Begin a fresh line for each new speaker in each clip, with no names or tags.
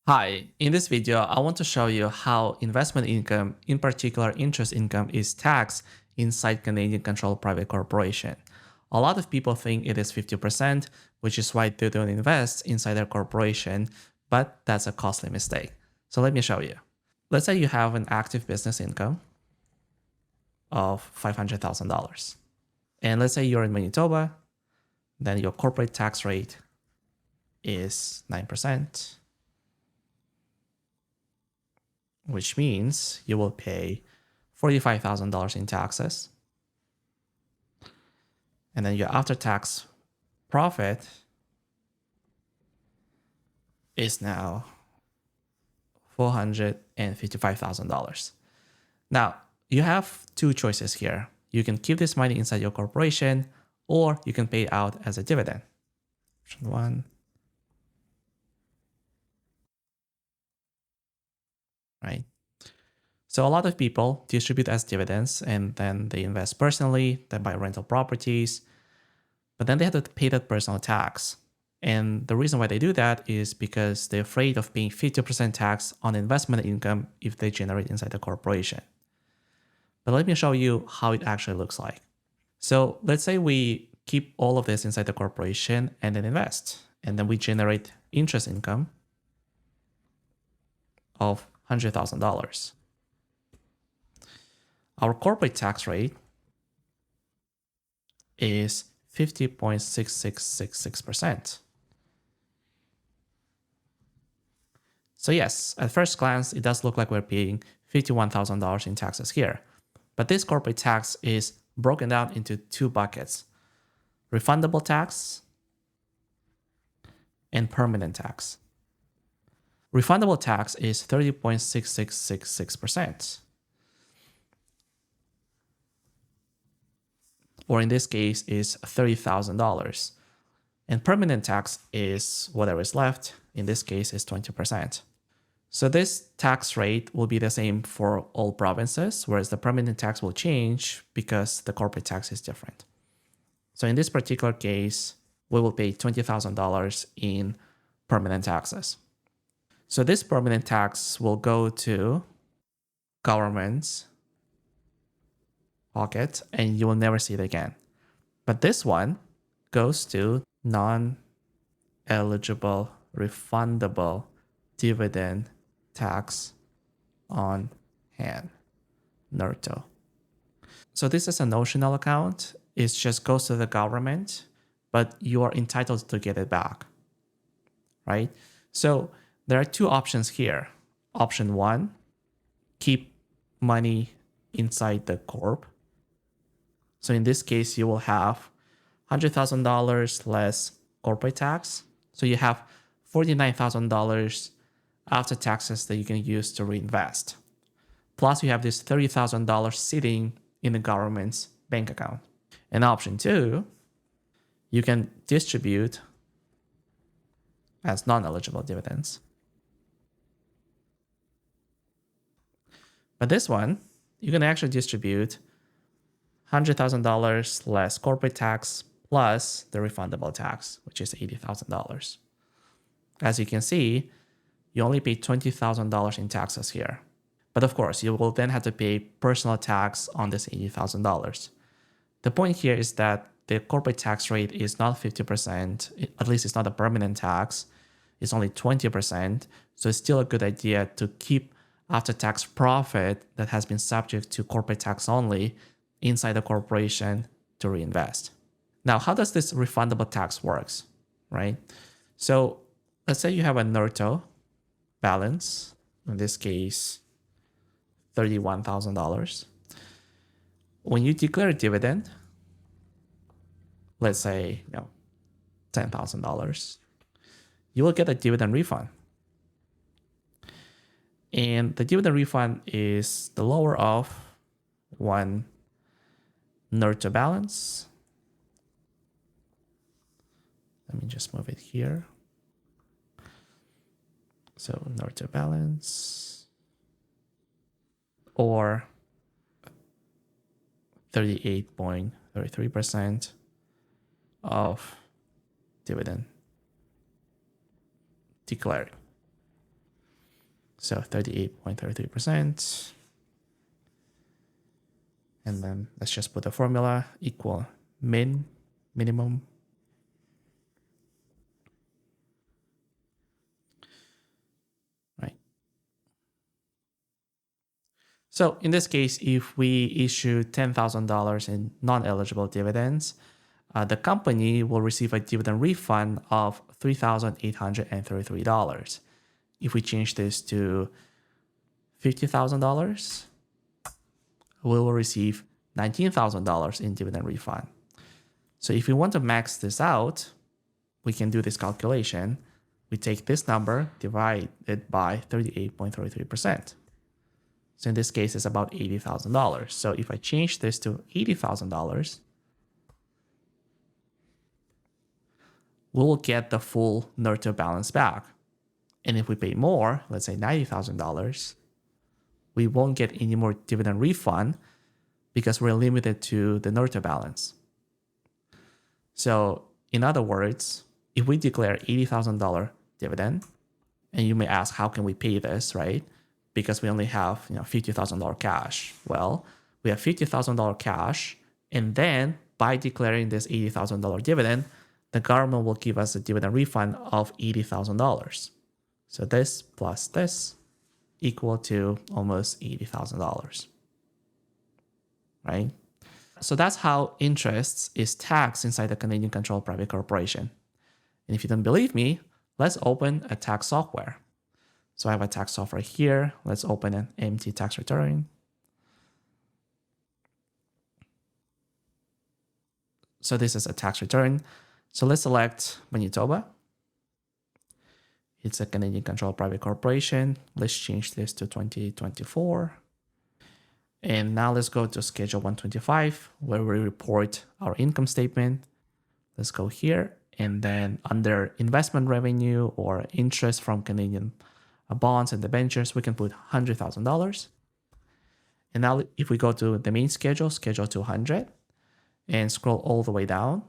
Hi, in this video, I want to show you how investment income, in particular interest income, is taxed inside Canadian controlled private corporation. A lot of people think it is 50%, which is why they don't invest inside their corporation, but that's a costly mistake. So let me show you. Let's say you have an active business income of $500,000. And let's say you're in Manitoba, then your corporate tax rate is 9%. Which means you will pay $45,000 in taxes. And then your after-tax profit is now $455,000. Now, you have two choices here. You can keep this money inside your corporation, or you can pay it out as a dividend. Option one. Right? So a lot of people distribute as dividends and then they invest personally, they buy rental properties, but then they have to pay that personal tax. And the reason why they do that is because they're afraid of paying 50% tax on investment income if they generate inside the corporation. But let me show you how it actually looks like. So let's say we keep all of this inside the corporation and then invest, and then we generate interest income of $100,000. Our corporate tax rate is 50.6666%. So yes, at first glance, it does look like we're paying $51,000 in taxes here. But this corporate tax is broken down into two buckets: refundable tax and permanent tax. Refundable tax is 30.6666%. Or in this case is $30,000. And permanent tax is whatever is left. In this case is 20%. So this tax rate will be the same for all provinces, whereas the permanent tax will change because the corporate tax is different. So in this particular case, we will pay $20,000 in permanent taxes. So this permanent tax will go to government's pocket and you will never see it again. But this one goes to non-eligible refundable dividend tax on hand, NERTO. So this is a notional account. It just goes to the government, but you are entitled to get it back, right? So there are two options here. Option one, keep money inside the corp. So in this case, you will have $100,000 less corporate tax. So you have $49,000 after taxes that you can use to reinvest. Plus you have this $30,000 sitting in the government's bank account. And option two, you can distribute as non-eligible dividends. But this one, you can actually distribute $100,000 less corporate tax plus the refundable tax, which is $80,000. As you can see, you only pay $20,000 in taxes here. But of course, you will then have to pay personal tax on this $80,000. The point here is that the corporate tax rate is not 50%, at least it's not a permanent tax, it's only 20%. So it's still a good idea to keep after-tax profit that has been subject to corporate tax only inside the corporation to reinvest. Now, how does this refundable tax works, right? So let's say you have a NERTO balance, in this case, $31,000. When you declare a dividend, let's say $10,000, you will get a dividend refund. And the dividend refund is the lower of one NERTO balance. Let me just move it here. So NERTO balance or 38.33% of dividend declared. So 38.33%. And then let's just put the formula equal minimum. Right. So in this case, if we issue $10,000 in non-eligible dividends, the company will receive a dividend refund of $3,833. If we change this to $50,000, we will receive $19,000 in dividend refund. So if we want to max this out, we can do this calculation. We take this number, divide it by 38.33%. So in this case, it's about $80,000. So if I change this to $80,000, we will get the full NERTO balance back. And if we pay more, let's say $90,000, we won't get any more dividend refund because we're limited to the NERTO balance. So in other words, if we declare $80,000 dividend, and you may ask, how can we pay this, right? Because we only have $50,000 cash. Well, we have $50,000 cash, and then by declaring this $80,000 dividend, the government will give us a dividend refund of $80,000. So this plus this equal to almost $80,000, right? So that's how interest is taxed inside the Canadian controlled private corporation. And if you don't believe me, let's open a tax software. So I have a tax software here. Let's open an empty tax return. So this is a tax return. So let's select Manitoba. It's a Canadian controlled private corporation. Let's change this to 2024. And now let's go to Schedule 125, where we report our income statement. Let's go here. And then under investment revenue or interest from Canadian bonds and debentures, we can put $100,000. And now if we go to the main schedule, Schedule 200, and scroll all the way down,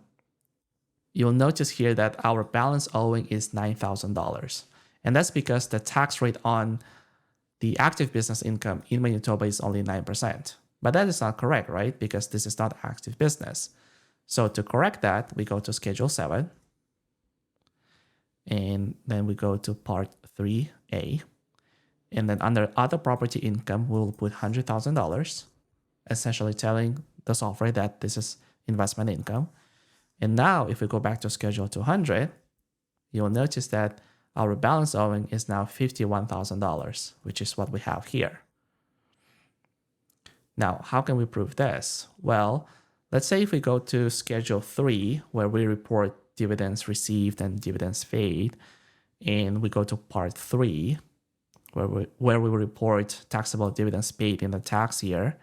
you'll notice here that our balance owing is $9,000. And that's because the tax rate on the active business income in Manitoba is only 9%. But that is not correct, right? Because this is not active business. So to correct that, we go to Schedule 7. And then we go to Part 3A. And then under other property income, we'll put $100,000, essentially telling the software that this is investment income. And now if we go back to Schedule 200, you'll notice that our balance owing is now $51,000, which is what we have here. Now, how can we prove this? Well, let's say if we go to Schedule 3, where we report dividends received and dividends paid, and we go to Part 3, where we report taxable dividends paid in the tax year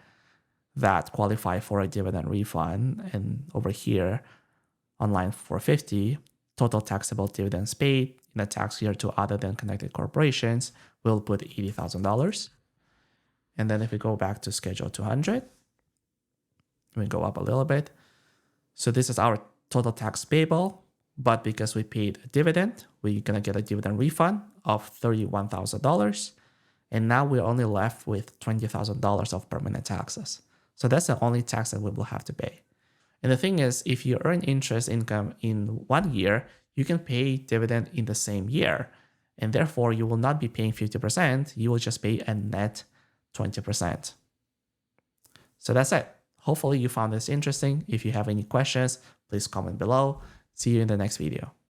that qualify for a dividend refund, and over here on line 450, total taxable dividends paid in the tax year to other than connected corporations, we'll put $80,000. And then if we go back to Schedule 200, we go up a little bit. So this is our total tax payable, but because we paid a dividend, we're going to get a dividend refund of $31,000. And now we're only left with $20,000 of permanent taxes. So that's the only tax that we will have to pay. And the thing is, if you earn interest income in 1 year, you can pay dividend in the same year. And therefore, you will not be paying 50%. You will just pay a net 20%. So that's it. Hopefully you found this interesting. If you have any questions, please comment below. See you in the next video.